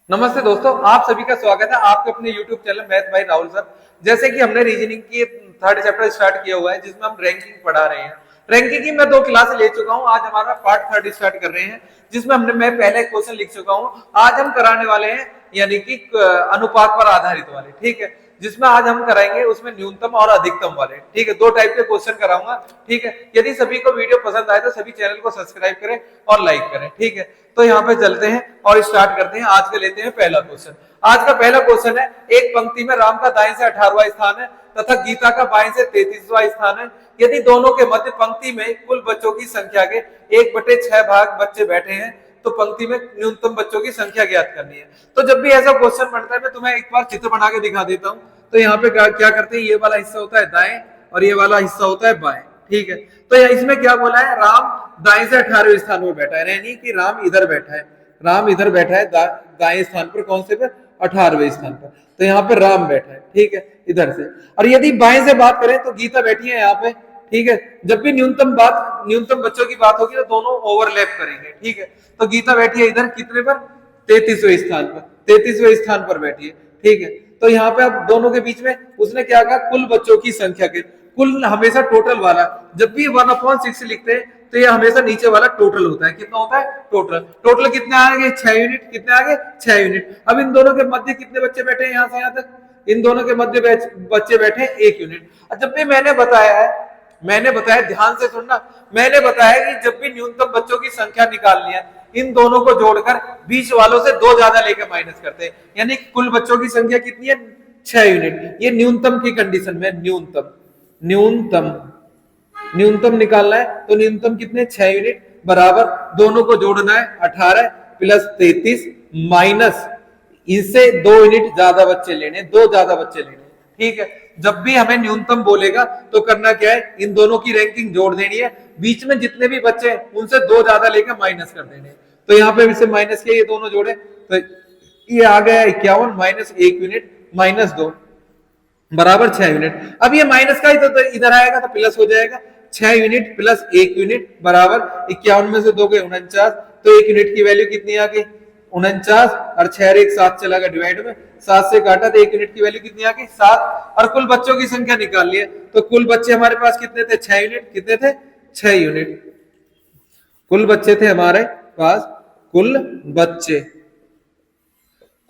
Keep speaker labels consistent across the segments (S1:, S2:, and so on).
S1: नमस्ते दोस्तों, आप सभी का स्वागत है आपके अपने YouTube चैनल मैथ भाई राहुल सर। जैसे कि हमने रीजनिंग की थर्ड चैप्टर स्टार्ट किया हुआ है जिसमें हम रैंकिंग पढ़ा रहे हैं। रैंकिंग की मैं 2 क्लास ले चुका हूं। आज हमारा पार्ट थर्ड स्टार्ट कर रहे हैं जिसमें मैं पहले क्वेश्चन लिख चुका हूं। आज हम कराने वाले हैं यानी कि अनुपात पर आधारित वाले, ठीक है। जिसमें आज हम कराएंगे उसमें न्यूनतम और अधिकतम वाले, ठीक है। 2 टाइप के क्वेश्चन कराऊंगा, ठीक है। यदि सभी को वीडियो पसंद आए तो सभी चैनल को सब्सक्राइब करें और लाइक करें, ठीक है। तो यहाँ पे चलते हैं और स्टार्ट करते हैं। आज का लेते हैं पहला क्वेश्चन। आज का पहला क्वेश्चन है, एक पंक्ति में राम का दाएं से 18वां स्थान है तथा गीता का बाएं से 33वां स्थान है। यदि दोनों के मध्य पंक्ति में कुल बच्चों की संख्या के 1/6 भाग बच्चे बैठे हैं तो पंक्ति में न्यूनतम बच्चों की संख्या ज्ञात करनी है। तो जब भी ऐसा क्वेश्चन बनता है मैं तुम्हें एक बार चित्र बना के दिखा देता हूं। तो यहाँ पे क्या करते हैं, ये वाला हिस्सा होता है दाएं और ये वाला हिस्सा होता है बाएं, ठीक है। तो इसमें क्या बोला है, राम दाएं से 18वें स्थान पर बैठा है, यानी कि राम इधर बैठा है। राम इधर बैठा है दाएं स्थान पर, कौन से पर, 18वें स्थान पर। तो यहाँ पे राम बैठा है, ठीक है, इधर से। और यदि बाएं से बात करें तो गीता बैठी है यहाँ पे, ठीक है। जब भी न्यूनतम बच्चों की बात होगी तो दोनों ओवरलैप करेंगे, ठीक है। तो गीता बैठी है इधर कितने पर, 33वें स्थान पर, 33वें स्थान पर बैठी है, ठीक है। तो यहाँ पे अब दोनों के बीच में उसने क्या कहा, कुल बच्चों की संख्या के, कुल हमेशा टोटल वाला। जब भी 1/6 लिखते हैं तो ये हमेशा नीचे वाला टोटल होता है। कितना होता है, टोटल। टोटल कितने आ गए, 6 यूनिट। कितने आ गए, 6 यूनिट। अब इन दोनों के मध्य कितने बच्चे बैठे हैं, यहां से यहां तक इन दोनों के मध्य बच्चे बैठे 1 यूनिट। जब भी मैंने बताया, ध्यान से सुनना। मैंने बताया कि जब भी न्यूनतम बच्चों की संख्या निकालनी है, इन दोनों को जोड़कर बीच वालों से 2 ज्यादा लेकर माइनस करते हैं, यानी कुल बच्चों की संख्या कितनी है, 6 यूनिट। ये न्यूनतम की कंडीशन में, न्यूनतम न्यूनतम निकालना है तो न्यूनतम कितने, 6 यूनिट बराबर दोनों को जोड़ना है 18 प्लस 33 माइनस इनसे 2 यूनिट ज्यादा बच्चे लेने, 2 ज्यादा बच्चे लेने, ठीक है। जब भी हमें न्यूनतम बोलेगा तो करना क्या है, इन दोनों की रैंकिंग जोड़ देनी है, बीच में जितने भी बच्चे हैं उनसे 2 ज्यादा लेकर माइनस कर देने। तो यहाँ पे इसे माइनस किया, ये दोनों जोड़े तो ये आ गया 51 माइनस 1 यूनिट माइनस 2 बराबर 6 यूनिट। अब ये माइनस का ही तो इधर आएगा तो प्लस हो जाएगा। 6 यूनिट प्लस 1 यूनिट बराबर 51 में से 2 गए 49। तो 1 यूनिट की वैल्यू कितनी आ गई, 49। और 6 और 1 7 चला गया डिवाइड में, 7 से काटा तो 1 यूनिट की वैल्यू कितनी आ गई, 7। और कुल बच्चों की संख्या निकाल लिए तो कुल बच्चे हमारे पास कितने थे, 6 यूनिट। कितने थे, 6 यूनिट कुल बच्चे थे हमारे पास। कुल बच्चे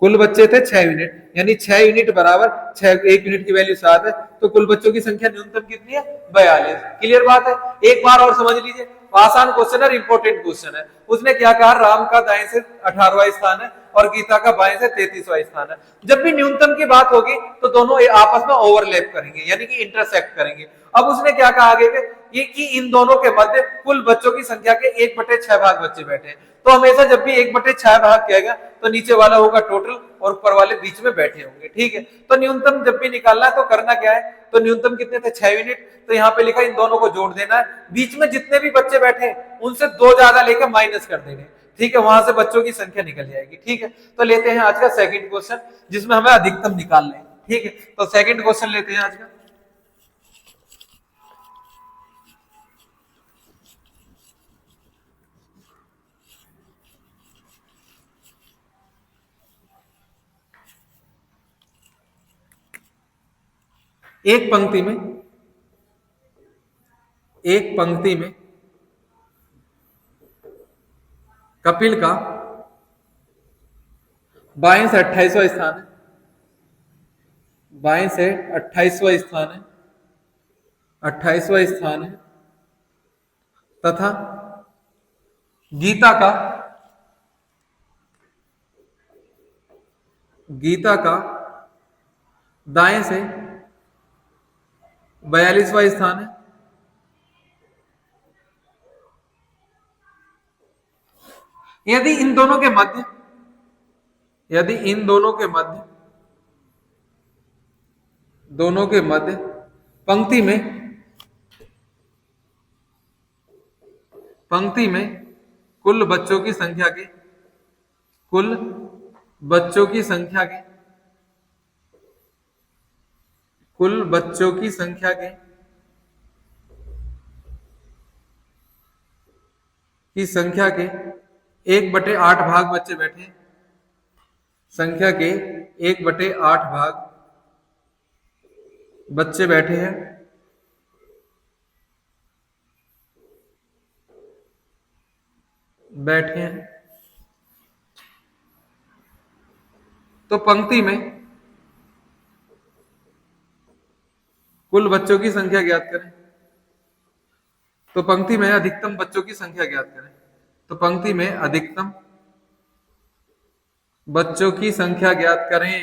S1: कुल बच्चे थे 6 यूनिट, यानी 6 यूनिट बराबर 6, 1 यूनिट की वैल्यू 7 है। तो कुल बच्चों की संख्या न्यूनतम कितनी है, 42। क्लियर बात है। एक बार और समझ लीजिए, आसान क्वेश्चन है, इंपॉर्टेंट क्वेश्चन है। उसने क्या कहा, राम का दाएं से 18वां स्थान है और गीता का बाएं से 33वां स्थान है। जब भी न्यूनतम की बात होगी तो दोनों आपस में ओवरलैप करेंगे, यानी कि इंटरसेक्ट करेंगे। अब उसने क्या कहा आगे ये कि इन दोनों के मध्य कुल बच्चों की संख्या के 1/6 भाग बच्चे बैठे हैं। तो हमेशा जब भी 1/6 भाग कहेगा तो नीचे वाला होगा टोटल और ऊपर वाले बीच में बैठे होंगे, ठीक है। तो न्यूनतम जब भी निकालना है तो करना क्या है, तो न्यूनतम कितने थे, 6 यूनिट। तो यहाँ पे लिखा इन दोनों को जोड़ देना है, बीच में जितने भी बच्चे बैठे हैं उनसे 2 ज्यादा लेकर माइनस कर देने, ठीक है। वहां से बच्चों की संख्या निकल जाएगी, ठीक है। तो लेते हैं आज का सेकंड क्वेश्चन जिसमें हमें अधिकतम निकालना है, ठीक है। तो सेकंड क्वेश्चन लेते हैं आज का। एक पंक्ति में एक पंक्ति में कपिल का बाएं से 28वां स्थान है, बाएं से 28वां स्थान है, 28वां स्थान है तथा गीता का गीता का दाएं से 42वां स्थान है। यदि इन दोनों के मध्य यदि इन दोनों के मध्य पंक्ति में कुल बच्चों की संख्या के कुल बच्चों की संख्या के कुल बच्चों की संख्या के 1/8 भाग बच्चे बैठे, संख्या के 1/8 भाग बच्चे बैठे हैं, तो पंक्ति में कुल बच्चों की संख्या ज्ञात करें। तो पंक्ति में अधिकतम बच्चों की संख्या ज्ञात करें। तो पंक्ति में अधिकतम बच्चों की संख्या ज्ञात करें।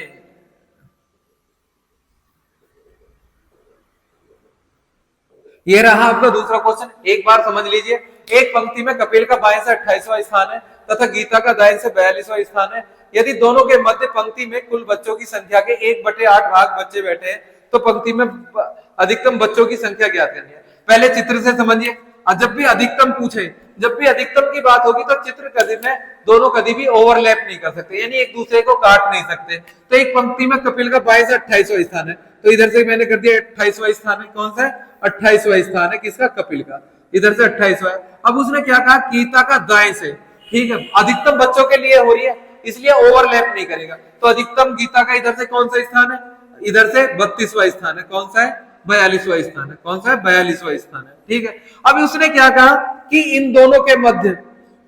S1: ये रहा आपका दूसरा क्वेश्चन, एक बार समझ लीजिए। एक पंक्ति में कपिल का बाएं से 28वां स्थान है तथा गीता का दाएं से 42वां स्थान है। यदि दोनों के मध्य पंक्ति में कुल बच्चों की संख्या के 1/8 भाग बच्चे बैठे हैं तो पंक्ति में अधिकतम बच्चों की संख्या ज्ञात करनी है। पहले चित्र से समझिए। जब भी अधिकतम पूछे, जब भी अधिकतम की बात होगी तो चित्र कभी में दोनों कभी भी ओवरलैप नहीं कर सकते, यानी एक दूसरे को काट नहीं सकते। तो एक पंक्ति में कपिल का बाएं से 28वां स्थान है, तो इधर से मैंने कर दिया 28वां स्थान है। कौन सा है? 28वां स्थान है किसका? कपिल का। इधर से 28वां है। अब उसने क्या कहा? गीता का दाएं से। ठीक है, अधिकतम बच्चों के लिए हो रही है इसलिए ओवरलैप नहीं करेगा। तो अधिकतम गीता का इधर से कौन सा स्थान है? इधर से 32वां स्थान है। कौन सा है? 42वां स्थान है। कौन सा है? 42वां स्थान है। ठीक है, अब उसने क्या कहा कि इन दोनों के मध्य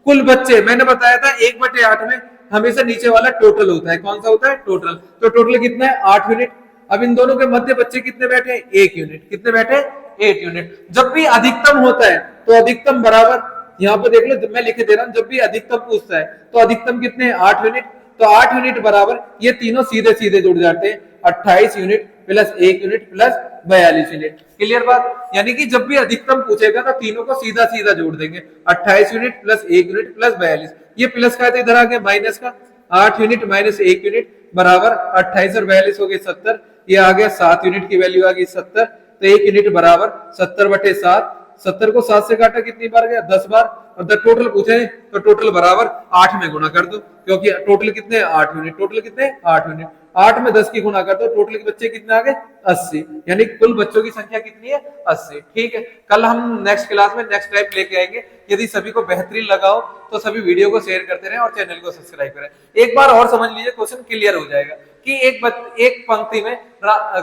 S1: कुल बच्चे, मैंने बताया था 1/8 में हमेशा नीचे वाला टोटल होता है। कौन सा होता है? टोटल। तो टोटल कितना है? 8 यूनिट। अब इन दोनों के मध्य बच्चे कितने बैठे? 1 यूनिट। कितने बैठे? 8 यूनिट। जब भी अधिकतम होता है तो अधिकतम बराबर, यहाँ पे देख लो मैं लिखे दे रहा हूं, जब भी अधिकतम पूछता है तो अधिकतम कितने? 8 यूनिट। तो 8 यूनिट बराबर ये तीनों सीधे सीधे जुड़ जाते हैं, 28 unit plus 1 unit plus 42 unit. Clear बात? यानी कि जब भी अधिकतम पूछेगा तो तीनों को सीधा सीधा जोड़ देंगे, 28 यूनिट प्लस 1 यूनिट प्लस 42। ये प्लस का है तो इधर आ गया माइनस का, 8 यूनिट माइनस 1 यूनिट बराबर 28 और 42 हो गए 70। ये आ गया 7 यूनिट की वैल्यू आ गई 70। तो 1 यूनिट बराबर 70/7। 70 को 7 से काटा कितनी बार गया? 10 बार। और जब टोटल पूछे तो टोटल बराबर 8 में गुणा कर दो, क्योंकि टोटल कितने? 8 यूनिट। टोटल कितने? 8 यूनिट। 8 में 10 की गुणा कर दो, टोटल के बच्चे कितने आ गए? 80। यानी कुल बच्चों की संख्या कितनी है? 80। ठीक है, कल हम नेक्स्ट क्लास में नेक्स्ट टाइप लेके आएंगे। यदि सभी को बेहतरीन लगाओ तो सभी वीडियो को शेयर करते रहें और चैनल को सब्सक्राइब करें। एक बार और समझ लीजिए, क्वेश्चन क्लियर हो जाएगा कि एक पंक्ति में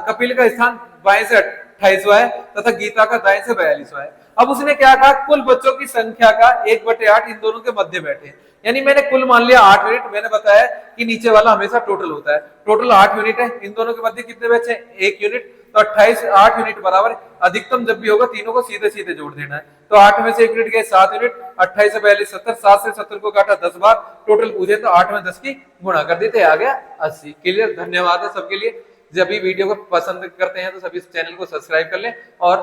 S1: कपिल का स्थान बाएं से 28वां है तथा गीता का दाएं से 42वां है। अब उसने क्या कहा? कुल बच्चों की संख्या का 1/8 इन दोनों के मध्य बैठे। यानी मैंने कुल मान लिया 8 यूनिट। मैंने बताया कि नीचे वाला हमेशा टोटल होता है। टोटल 8 यूनिट है, इन दोनों के मध्य कितने बचे? 1 यूनिट। तो 28 8 यूनिट बराबर अधिकतम जब भी होगा तीनों को सीधे सीधे जोड़ देना है। तो 8 में से 1 यूनिट गए 7 यूनिट, 28 से 42 70, 7 से 70 को काटा 10 बार, टोटल पूछे तो 8 में 10 की गुणा कर देते, आ गया 80। क्लियर? धन्यवाद है सबके लिए। जब भी वीडियो को पसंद करते हैं तो सभी चैनल को सब्सक्राइब कर लें और